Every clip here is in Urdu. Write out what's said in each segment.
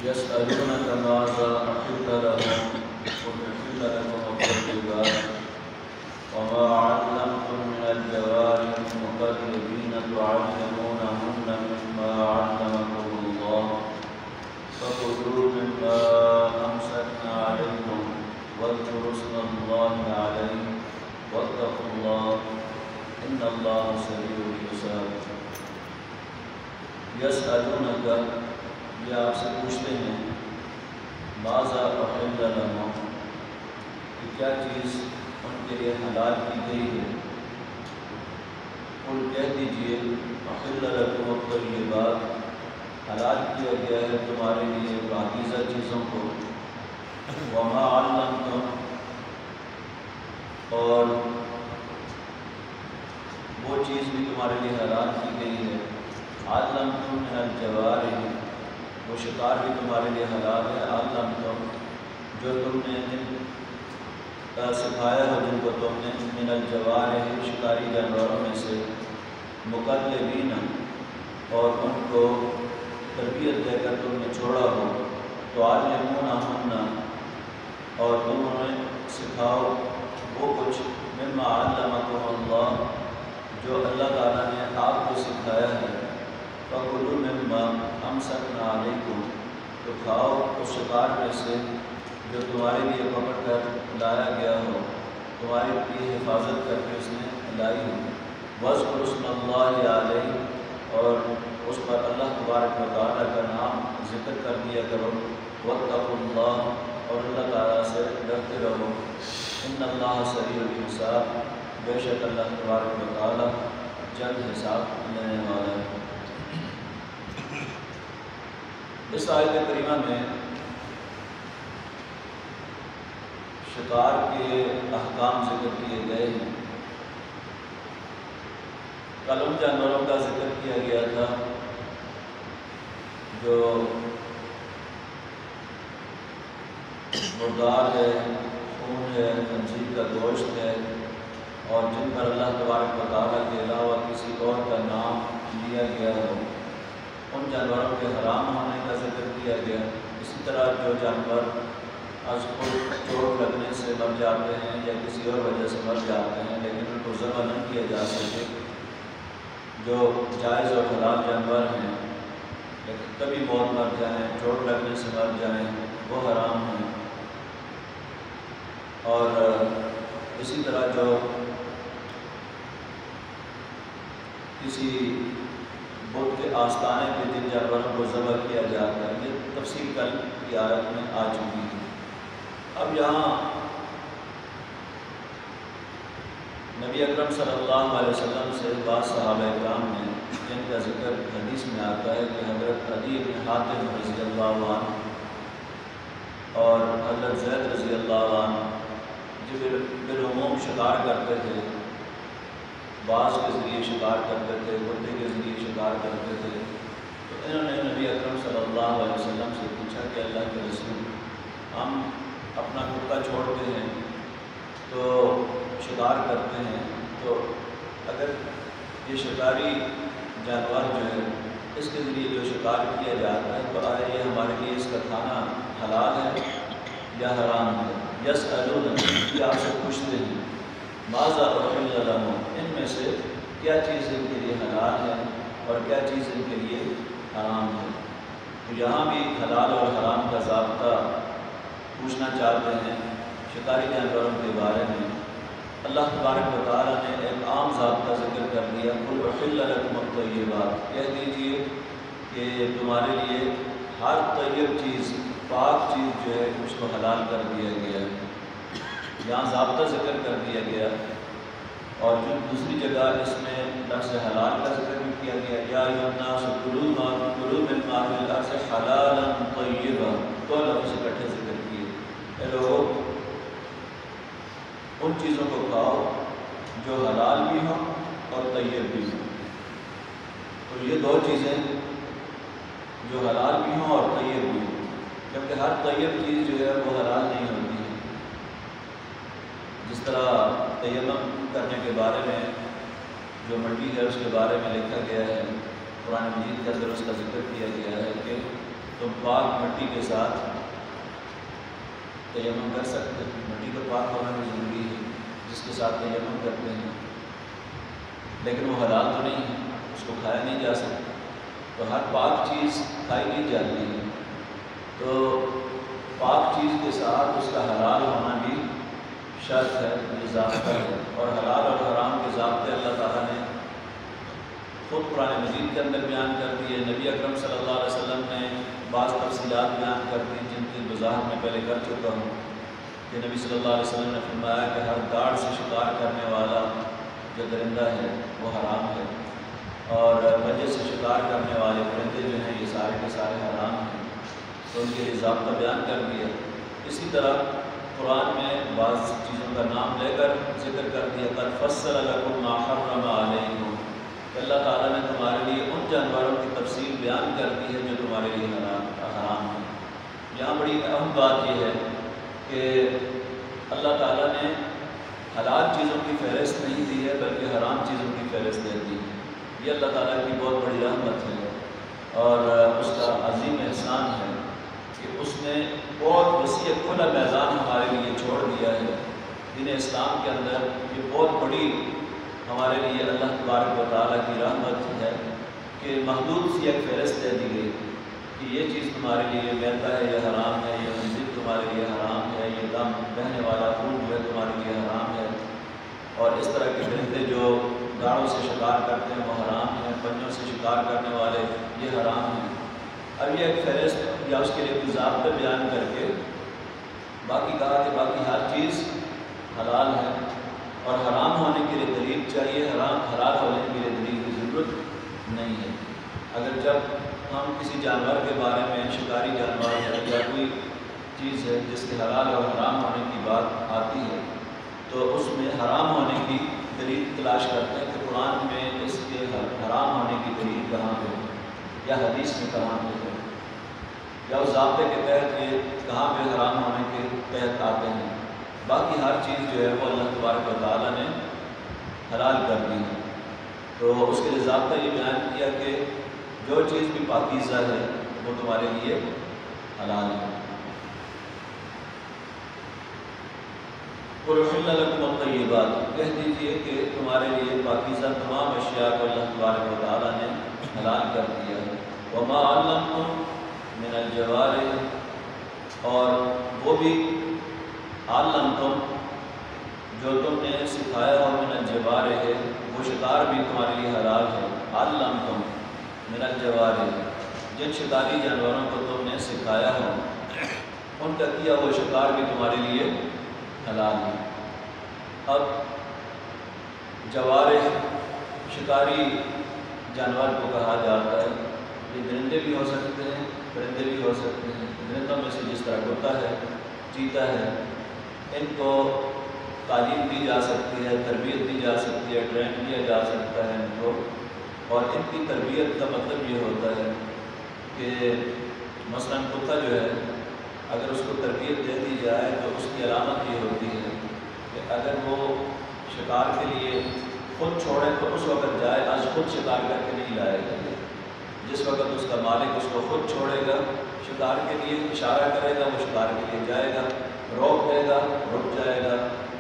يسألونك ماذا أحل لهم قل أحل لكم الطيبات وما علمتم من الجوارح مكلبين تعلمونهن مما علمكم الله فكلوا مما أمسكنا عليكم واذكروا اسم الله عليه واتقوا الله إن الله سريع الحساب. يسألونك یہ آپ سے پوچھتے ہیں ماذا أحل لهم کہ کیا چیز ان کے لیے حلال کی گئی ہے. قل کہہ دیجئے أحل لكم الطيبات حلال کیا گیا ہے تمہارے لیے پاکیزہ چیزوں کو. وما علمتم اور وہ چیز بھی تمہارے لیے حلال کی گئی ہے. علمتم من الجوارح وہ شکار بھی تمہارے لیے حلال ہے. علمتم جو تم نے سکھایا ہو جن کو تم نے من الجوارح شکاری جانوروں میں سے مکلبین اور ان کو تربیت دے کر تم نے چھوڑا ہو. تو تعلمونہن اور تم انہیں سکھاؤ وہ کچھ مما علمکم اللہ جو اللہ تعالیٰ نے آپ کو سکھایا ہے. فَكُلُوا مِمَّا أَمْسَكْنَا عَلَيْكُمْ تو کھاؤ اس شکار میں سے جو تمہارے لیے پکڑ کر لایا گیا ہو تمہارے لیے حفاظت کر کے اس نے لائی ہو. وَاذْكُرُوا اسْمَ اللَّهِ عَلَيْهِ اور اس پر اللہ تبارک و تعالیٰ کا نام ذکر کر دیا کرو. وَاتَّقُوا اللَّهَ اور اللہ تعالیٰ سے ڈرتے رہو. إِنَّ اللَّهَ سَرِيعُ الْحِسَابِ بے شک اللہ تبارک و تعالیٰ جلد حساب لینے والا ہے. اس آیت کریمہ میں شکار کے احکام ذکر کیے گئے ہیں. کل ان جانوروں کا ذکر کیا گیا تھا جو مردار ہے، خون ہے، خنزیر کا گوشت ہے اور جن پر اللہ تبارک و تعالیٰ کے علاوہ کسی اور کا نام لیا گیا ہو ان جانوروں کے حرام ہونے کا ذکر کیا گیا. اسی طرح جو جانور از خود چوٹ لگنے سے مر جاتے ہیں یا کسی اور وجہ سے مر جاتے ہیں لیکن ان کو ذبح نہ کیا جا سکے، جو جائز اور حلال جانور ہیں لیکن کبھی موت مر جائیں، چوٹ لگنے سے مر جائیں، وہ حرام ہیں. اور اسی طرح جو کسی بت کے آستانے پہ جن جانوروں کو ذبح کیا جاتا ہے یہ تفصیل کل کی آیت میں آ چکی ہے. اب یہاں نبی اکرم صلی اللہ علیہ وسلم سے بعض صحابہ کرام نے جن کا ذکر حدیث میں آتا ہے کہ حضرت عدی بن حاتم رضی اللہ عنہ اور حضرت زید رضی اللہ عنہ جو بالعموم شکار کرتے تھے، باز کے ذریعے شکار کرتے تھے، کتے کے ذریعے شکار کرتے تھے، تو انہوں نے نبی اکرم صلی اللہ علیہ وسلم سے پوچھا کہ اللہ کے رسول ہم اپنا کتا چھوڑتے ہیں تو شکار کرتے ہیں، تو اگر یہ شکاری جانور جو ہے اس کے ذریعے جو شکار کیا جاتا ہے تو آیا یہ ہمارے لیے اس کا کھانا حلال ہے یا حرام ہے. یسألونک یہ آپ سے پوچھتے ہیں ماذا أحل لهم ان میں سے کیا چیز ان کے لیے حلال ہے اور کیا چیز ان کے لیے حرام ہے. تو یہاں بھی حلال اور حرام کا ضابطہ پوچھنا چاہتے ہیں شکاری جانوروں کے بارے میں. اللہ تبارک و تعالیٰ نے ایک عام ضابطہ ذکر کر دیا. قل أحل لكم الطيبات کہہ دیجئے کہ تمہارے لیے ہر طیب چیز، پاک چیز جو ہے اس کو حلال کر دیا گیا ہے. یہاں ضابطہ ذکر کر دیا گیا اور جو دوسری جگہ اس میں لفظ حلال کا ذکر بھی کیا گیا. یا ایھا الناس کلوا مما فی الارض حلالا طیبا، دو لفظ اکٹھے ذکر کیے. اے لوگوں ان چیزوں کو کھاؤ جو حلال بھی ہوں اور طیب بھی ہوں. تو یہ دو چیزیں جو حلال بھی ہوں اور طیب بھی ہوں، جبکہ ہر طیب چیز جو ہے وہ حلال نہیں ہوتی ہے. جس طرح تیمم کرنے کے بارے میں جو مٹی ہے اس کے بارے میں لکھا گیا ہے، قرآن مجید کے اندر اس کا ذکر کیا گیا ہے کہ تم پاک مٹی کے ساتھ تیمم کر سکتے ہیں۔ مٹی کا پاک ہونا بھی ضروری ہے جس کے ساتھ تیمم کرتے ہیں، لیکن وہ حلال تو نہیں ہے، اس کو کھایا نہیں جا سکتا۔ تو ہر پاک چیز کھائی نہیں جاتی ہے، تو پاک چیز کے ساتھ اس کا حلال ہونا بھی شرط ہے، یہ ضابطہ ہے۔ اور حلال اور حرام کے ضابطے اللہ تعالیٰ نے خود قرآن مجید کے اندر بیان کر دیے، نبی اکرم صلی اللہ علیہ وسلم نے بعض تفصیلات بیان کر دی جن کی وضاحت میں پہلے کر چکا ہوں کہ نبی صلی اللہ علیہ وسلم نے فرمایا کہ ہر داڑھ سے شکار کرنے والا جو درندہ ہے وہ حرام ہے، اور وجہ سے شکار کرنے والے پرندے جو ہیں یہ سارے کے سارے حرام ہیں، تو ان کے لیے ضابطہ بیان کر دیا۔ اسی طرح قرآن میں بعض چیزوں کا نام لے کر ذکر کر دیا، قد فصل لکم ما حرم علیکم، کہ اللہ تعالیٰ نے تمہارے لیے ان جانوروں کی تفصیل بیان کر دی ہے جو تمہارے لیے حرام ہے۔ یہاں بڑی اہم بات یہ ہے کہ اللہ تعالیٰ نے حلال چیزوں کی فہرست نہیں دی ہے بلکہ حرام چیزوں کی فہرست دے دی ہے۔ یہ اللہ تعالیٰ کی بہت بڑی رحمت ہے اور اس کا عظیم احسان ہے کہ اس نے بہت وسیع کھلا میدان ہمارے لیے چھوڑ دیا ہے۔ دین اسلام کے اندر یہ بہت بڑی ہمارے لیے اللہ تبارک و تعالیٰ کی رحمت ہے کہ محدود سی ایک فہرست دے دی گئی کہ یہ چیز تمہارے لیے میٹھا ہے، یہ حرام ہے، یہ خنزیر تمہارے لیے حرام ہے، یہ دم بہنے والا خون جو ہے تمہارے لیے حرام ہے، اور اس طرح کے درندے جو داڑھوں سے شکار کرتے ہیں وہ حرام ہیں، پنجوں سے شکار کرنے والے یہ حرام ہیں۔ اب یہ ایک فہرست یا اس کے لیے ضابطے بیان کر کے باقی کہا کہ باقی ہر چیز حلال ہے اور حرام ہونے کے لیے دلیل چاہیے، حلال ہونے کے لیے دلیل کی ضرورت نہیں ہے۔ اگر جب ہم کسی جانور کے بارے میں، شکاری جانور ہے یا کوئی چیز ہے جس کے حلال اور حرام ہونے کی بات آتی ہے تو اس میں حرام ہونے کی دلیل تلاش کرتے ہیں کہ قرآن میں اس کے حرام ہونے کی دلیل کہاں پہ ہے یا حدیث میں کہاں پہ ہے یا اس ضابطے کے تحت یہ کہاں پہ حرام ہونے کے تحت آتے ہیں۔ باقی ہر چیز جو ہے وہ اللہ تبارک و تعالیٰ نے حلال کر دی ہے، تو اس کے لیے ضابطہ یہ بیان کیا کہ جو چیز بھی پاکیزہ ہے وہ تمہارے لیے حلال ہے۔ وَأُحِلَّ لَكُمُ الطَّيِّبَاتُ، کہہ دیجئے کہ تمہارے لیے پاکیزہ تمام اشیاء کو اللہ تبارک و تعالیٰ نے حلال کر دیا ہے۔ وَمَا عَلَّمْتُم مِّنَ الْجَوَارِحِ، اور وہ بھی عَلَّمْتُم جو تم نے سکھایا ہو، مِنَ الْجَوَارِحِ وہ شکار بھی تمہارے لیے حلال ہے۔ عَلَّمْتُم مِّنَ الْجَوَارِحِ جن شکاری جانوروں کو تم نے سکھایا ہو ان کا کیا وہ شکار بھی تمہارے لیے حلال ہے۔ اب جوارح شکاری جانور کو کہا جاتا ہے، یہ درندے بھی ہو سکتے ہیں، پرندے بھی ہو سکتے ہیں۔ درندوں میں سے جس طرح کتا ہے، چیتا ہے، ان کو تعلیم دی جا سکتی ہے، تربیت دی جا سکتی ہے، ٹرین کیا جا سکتا ہے ان کو، اور ان کی تربیت کا مطلب یہ ہوتا ہے کہ مثلاً کتا جو ہے اگر اس کو تربیت دے دی جائے تو اس کی علامت یہ ہوتی ہے کہ اگر وہ شکار کے لیے خود چھوڑے تو اس وقت جائے، آج خود شکار کر کے نہیں لائے گا۔ جس وقت اس کا مالک اس کو خود چھوڑے گا، شکار کے لیے اشارہ کرے گا، وہ شکار کے لیے جائے گا، روک دے گا، رک جائے گا،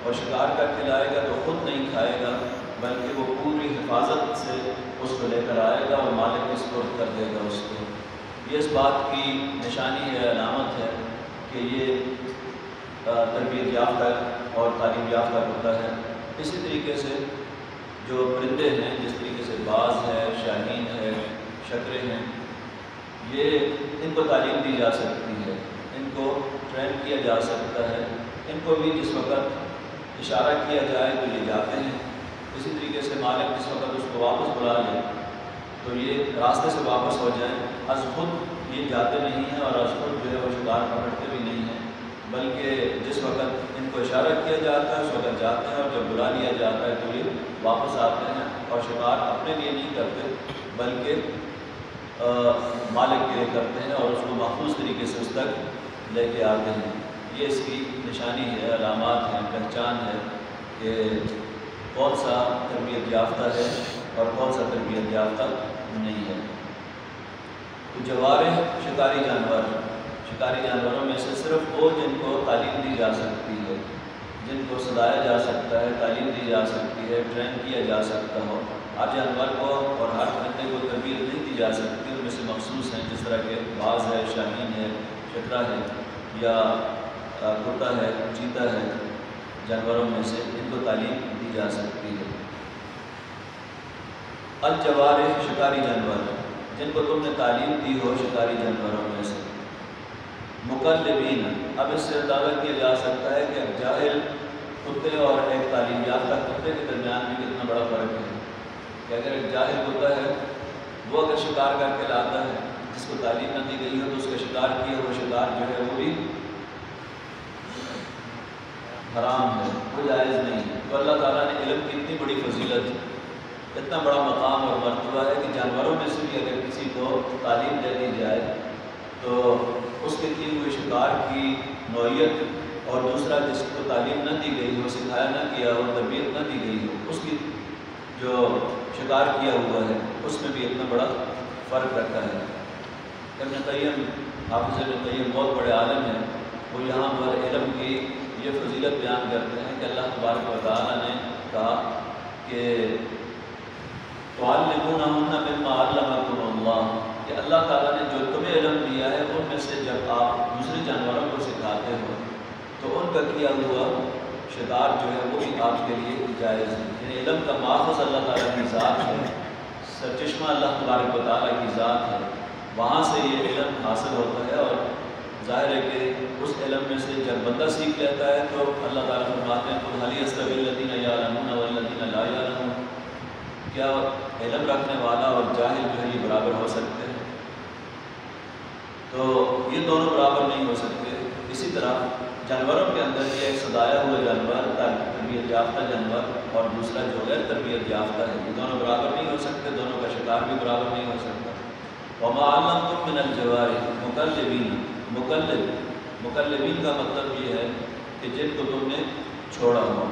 اور شکار کر کے لائے گا تو خود نہیں کھائے گا بلکہ وہ پوری حفاظت سے اس کو لے کر آئے گا اور مالک اس کو کر دے گا اس کو۔ یہ اس بات کی نشانی ہے، علامت ہے کہ یہ تربیت یافتہ اور تعلیم یافتہ ہوتا ہے۔ اسی طریقے سے جو پرندے ہیں، جس طریقے سے باز ہے، شاہین ہے، شترے ہیں، یہ ان کو تعلیم دی جا سکتی ہے، ان کو ٹرین کیا جا سکتا ہے، ان کو بھی جس وقت اشارہ کیا جائے تو یہ جاتے ہیں۔ اسی طریقے سے مالک جس وقت اس کو واپس بلا لے تو یہ راستے سے واپس ہو جائیں، از خود یہ جاتے نہیں ہیں اور از خود جو ہے وہ شکار پکڑتے بھی نہیں ہیں، بلکہ جس وقت ان کو اشارہ کیا جاتا ہے اس وقت جاتے ہیں، اور جب بلا لیا جاتا ہے تو یہ واپس آتے ہیں اور شکار اپنے لیے نہیں کرتے بلکہ مالک کے لیے کرتے ہیں اور اس کو محفوظ طریقے سے اس تک لے کے آتے ہیں۔ یہ اس کی نشانی ہے، علامات ہیں، پہچان ہے کہ کون سا تربیت یافتہ ہے اور کون سا تربیت یافتہ نہیں ہے۔ تو جوارح شکاری جانوروں میں سے صرف وہ جن کو تعلیم دی جا سکتی ہے، جن کو سلایا جا سکتا ہے، تعلیم دی جا سکتی ہے، ٹرین کیا جا سکتا ہو۔ ہر جانور کو اور ہر بندے کو تربیت نہیں دی جا سکتی، ان میں سے مخصوص ہیں، جس طرح کہ باز ہے، شاہین ہے، چترا ہے، یا کتا ہے، چیتا ہے، جانوروں میں سے ان کو تعلیم دی جا سکتی ہے۔ الجوارح شکاری جانور جن کو تم نے تعلیم دی ہو شکاری جانوروں میں سے۔ مکلبین، اب اس سے اندازہ کیا جا سکتا ہے کہ ایک جاہل کتے اور ایک تعلیم یافتہ کتے کے درمیان میں کتنا بڑا فرق ہے کہ اگر ایک جاہل کتا ہے وہ اگر شکار کر کے لاتا ہے، جس کو تعلیم نہ دی گئی ہو، تو اس کا شکار کیا ہوا شکار جو ہے وہ بھی حرام ہے، وہ جائز نہیں ہے۔ تو اللہ تعالیٰ نے علم کی اتنی بڑی فضیلت، اتنا بڑا مقام اور مرتبہ ہے کہ جانوروں میں سے بھی اگر کسی کو تعلیم دے دی جائے تو اس کے کیے ہوئے شکار کی نوعیت اور دوسرا جس کو تعلیم نہ دی گئی ہو، سکھایا نہ کیا ہو، تربیت نہ دی گئی ہو، اس کی جو شکار کیا ہوا ہے اس میں بھی اتنا بڑا فرق رکھتا ہے۔ ابن قیم، حافظ ابن قیم بہت بڑے عالم ہیں، وہ یہاں پر علم کی یہ فضیلت بیان کرتے ہیں کہ اللہ تبارک و تعالیٰ نے کہا کہ تُعَلِّمُونَهُنَّ مِمَّا عَلَّمَكُمُ اللَّهُ، کہ اللہ تعالیٰ نے جو تمہیں علم دیا ہے ان میں سے جب آپ دوسرے جانوروں کو سکھاتے ہو تو ان کا کیا ہوا شکار جو ہے وہ بھی آپ کے لیے جائز ہے۔ یعنی علم کا ماخذ اللہ تعالیٰ کی ذات ہے، سرچشمہ اللہ تبارک و تعالیٰ کی ذات ہے، وہاں سے یہ علم حاصل ہوتا ہے۔ اور ظاہر ہے کہ اس علم میں سے جب بندہ سیکھ لیتا ہے تو اللہ تعالیٰ فرماتے ہیں قُلْ هَلْ يَسْتَوِي الَّذِينَ يَعْلَمُونَ وَالَّذِينَ لَا يَعْلَمُونَ، کیا علم رکھنے والا اور جاہل جو ہے یہ برابر ہو سکتے ہیں؟ تو یہ دونوں برابر نہیں ہو سکتے۔ اسی طرح جانوروں کے اندر یہ ایک سدایا ہوا جانور، تربیت یافتہ جانور اور دوسرا جو غیر تربیت یافتہ ہے، یہ دونوں برابر نہیں ہو سکتے، دونوں کا شکار بھی برابر نہیں ہو سکتا۔ وَمَا عَلَّمْتُم مِّنَ الْجَوَارِحِ مُكَلِّبِينَ، مکلبین کا مطلب یہ ہے کہ جن کو تم نے چھوڑا ہو،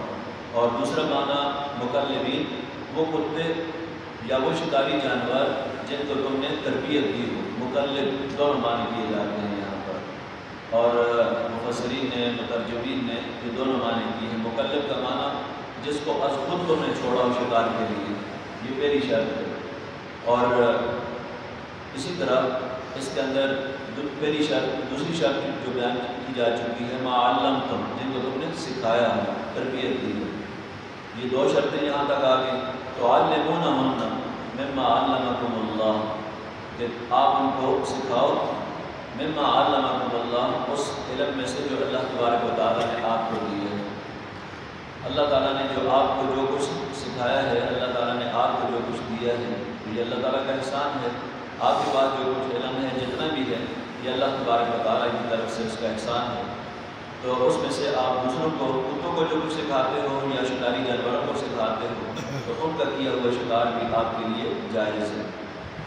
اور دوسرا معنی مکلبین وہ کتے یا وہ شکاری جانور جن کو تم نے تربیت دی ہو۔ مکلب دونوں معنی کیے جاتے ہیں یہاں پر، اور مفسرین نے، مترجمین نے یہ دونوں معنی کی ہیں۔ مکلب کا معنی جس کو از خود تم نے چھوڑا ہو شکار کے لیے، یہ پہلی شرط ہے۔ اور اسی طرح اس کے اندر پہلی شرط، دوسری شرط جو بیان کی جا چکی ہے ما علمتم، جن کو تم نے سکھایا ہے، تربیت دی ہے۔ یہ دو شرطیں یہاں تک آ گئی۔ تعلمونہن مما علمکم اللہ، کہ آپ ان کو سکھاؤ مما علمکم اللہ، اس علم میں سے جو اللہ تبارک و تعالیٰ نے آپ کو دی ہے۔ اللہ تعالیٰ نے جو آپ کو جو کچھ سکھایا ہے، اللہ تعالیٰ نے آپ کو جو کچھ دیا ہے، یہ اللہ تعالیٰ کا احسان ہے۔ آپ کے پاس جو کچھ علم ہے، جتنا بھی ہے، یہ اللہ تبارک و تعالیٰ کی طرف سے اس کا احسان ہے۔ تو اس میں سے آپ دوسروں کو، کتوں کو جو کچھ سکھاتے ہو یا شکاری جانوروں کو سکھاتے ہو، تو ان کا کیا ہوا شکار بھی آپ کے لیے جائز ہے۔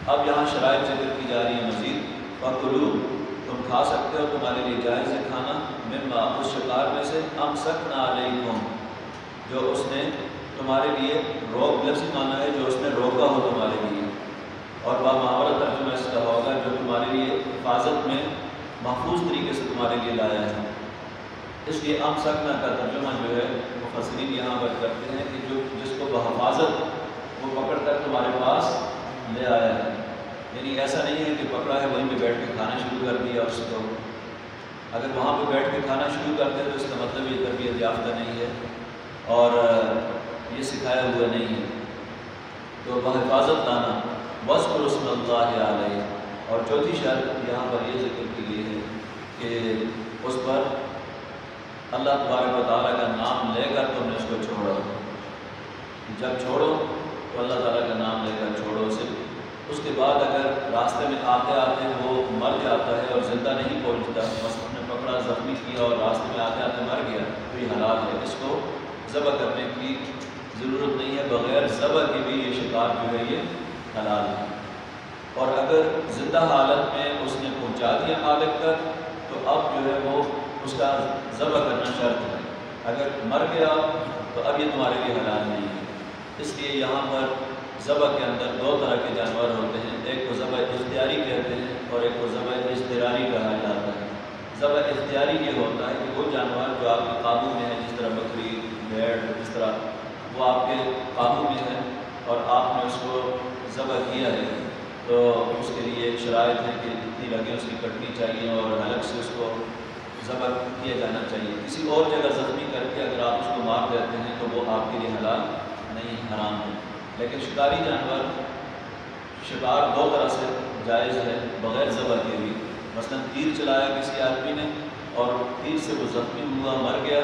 اب یہاں شرائط ذکر کی جا رہی ہے مزید۔ فَكُلُوا، تم کھا سکتے ہو، تمہارے لیے جائز ہے کھانا، مما، اس شکار میں سے، امسکنا علیکم، جو اس نے تمہارے لیے روک، لفظی معنی ہے جو اس نے روکا ہو تمہارے لیے، اور بامحاورہ ترجمہ اس کا ہوگا جو تمہارے لیے حفاظت میں محفوظ طریقے سے تمہارے لیے لایا ہے۔ اس لیے امسکنا کا ترجمہ جو ہے مفسرین یہاں پر کرتے ہیں کہ جو جس کو بحفاظت وہ پکڑ کر تمہارے پاس لے آیا ہے۔ یعنی ایسا نہیں ہے کہ پکڑا ہے وہیں پہ بیٹھ کے کھانا شروع کر دیا اس کو، اگر وہاں پہ بیٹھ کے کھانا شروع کرتے تو اس کا مطلب یہ تربیت یافتہ نہیں ہے اور یہ سکھایا ہوا نہیں ہے۔ تو بحفاظت لانا، وَاذْكُرُوا اسْمَ اللَّهِ عَلَيْهِ، اور چوتھی شرط یہاں پر یہ ذکر کی گئی ہے کہ اس پر اللہ تبارک و تعالیٰ کا نام لے کر تم نے اس کو چھوڑا۔ جب چھوڑو تو اللہ تعالیٰ کا نام لے کر چھوڑو اسے۔ اس کے بعد اگر راستے میں آتے آتے وہ مر جاتا ہے اور زندہ نہیں پہنچتا، بس نے پکڑا، زخمی کیا اور راستے میں آتے آتے مر گیا، تو یہ حلال ہے، اس کو ذبح کرنے کی ضرورت نہیں ہے، بغیر ذبح کے بھی یہ شکار جو ہے یہ حلال ہے۔ اور اگر زندہ حالت میں اس نے پہنچا دیا مالک تک تو اب جو ہے وہ اس کا ذبح کرنا شرط ہے۔ اگر مر گیا تو اب یہ تمہارے لیے حلال نہیں ہے۔ اس لیے یہاں پر ذبح کے اندر دو طرح کے جانور ہوتے ہیں، ایک کو ذبح اختیاری کہتے ہیں اور ایک کو ذبح اضطراری کہا جاتا ہے۔ ذبح اختیاری یہ ہوتا ہے کہ وہ جانور جو آپ کے قابو میں ہے، جس طرح بکری، بھیڑ، جس طرح وہ آپ کے قابو میں ہے اور آپ نے اس کو ذبح کیا ہے، تو اس کے لیے ایک شرائط ہے کہ جتنی لگے اس کی کٹنی چاہیے اور حلق سے اس کو ذبح کیا جانا چاہیے۔ کسی اور جگہ زخمی کر کے اگر آپ اس کو مار دیتے ہیں تو وہ آپ کے لیے حلال نہیں، حرام ہے۔ لیکن شکاری جانور، شکار دو طرح سے جائز ہے بغیر ذبح کے بھی۔ مثلاً تیر چلایا کسی آدمی نے اور تیر سے وہ زخمی ہوا، مر گیا،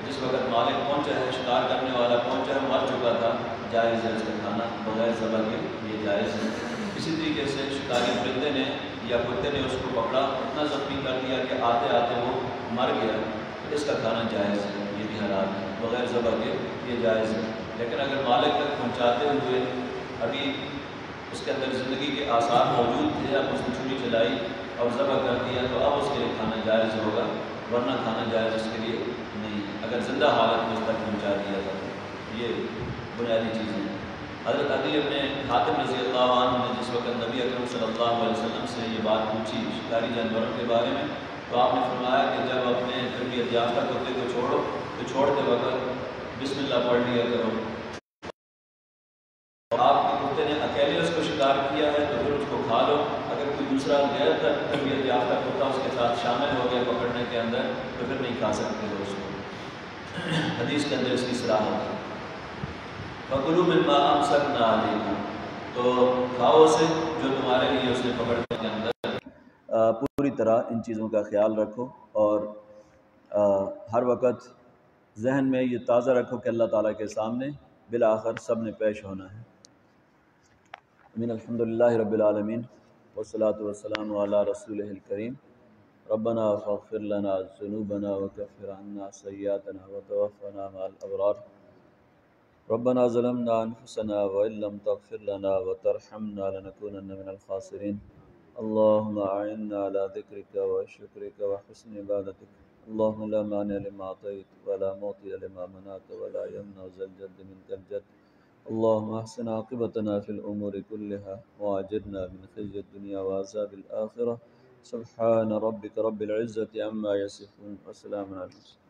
جس وقت مالک پہنچا ہے، شکار کرنے والا پہنچا ہے، مر چکا تھا، جائز ہے اس کا کھانا بغیر ذبح کے، یہ جائز ہے۔ اسی طریقے سے شکاری پرندے نے یا کتے نے اس کو پکڑا، اتنا زخمی کر دیا کہ آتے آتے وہ مر گیا، تو اس کا کھانا جائز ہے، یہ بھی حلال ہے بغیر ذبح کے، یہ جائز ہے۔ لیکن اگر مالک تک پہنچاتے ہوئے ابھی اس کے اندر زندگی کے آثار موجود تھے، اب اس نے چھری چلائی اور ذبح کر دیا، تو اب اس کے لیے کھانا جائز ہوگا، ورنہ کھانا جائز اس کے لیے نہیں ہے اگر زندہ حالت میں اس تک پہنچا دیا جائے۔ یہ بنیادی چیزیں ہیں۔ حضرت علی ابن حاتم رضی اللہ عنہ نے جس وقت نبی اکرم صلی اللہ علیہ وسلم سے یہ بات پوچھی شکاری جانوروں کے بارے میں، تو آپ نے فرمایا کہ جب اپنے تربیت یافتہ کتے کو چھوڑو تو چھوڑتے وقت بسم اللہ پڑھ لیا کرو۔ آپ کے کتے نے اکیلے اس کو شکار کیا ہے تو پھر اس کو کھا لو، اگر کوئی دوسرا غیر تربیت یافتہ کتا اس کے ساتھ شامل ہو گیا پکڑنے کے اندر تو پھر نہیں کھا سکتے ہو اس کو۔ حدیث کے اندر اس کی صراحت ہے۔ فَكُلُوا مِمَّا أَمْسَكْنَا عَلَيْكُمْ، تو کھاؤ سے جو تمہارے لیے اس نے پکڑنے کے اندر۔ پوری طرح ان چیزوں کا خیال رکھو اور ہر وقت ذہن میں یہ تازہ رکھو کہ اللہ تعالیٰ کے سامنے بالآخر سب نے پیش ہونا ہے۔ امین۔ الحمدللہ رب العالمین والصلاة والسلام علی رسولہ الکریم۔ ربنا فاغفر لنا ذنوبنا وکفر عنا سیئاتنا وتوفنا مع الابرار۔ ربنا ظلمنا انفسنا وان لم تغفر لنا وترحمنا لنكونن من الخاسرین۔ اللهم اعنا على ذکرک وشکرک وحسن عبادتک۔ اللهم لا مانع لما اعطیت ولا معطی لما منعت ولا يمنع ذا الجد منك الجد۔ اللهم احسن عاقبتنا في الامور كلها واجرنا من خزي الدنيا وعذاب الاخرة۔ سبحان ربك رب العزة عما يصفون وسلام على المرسلين۔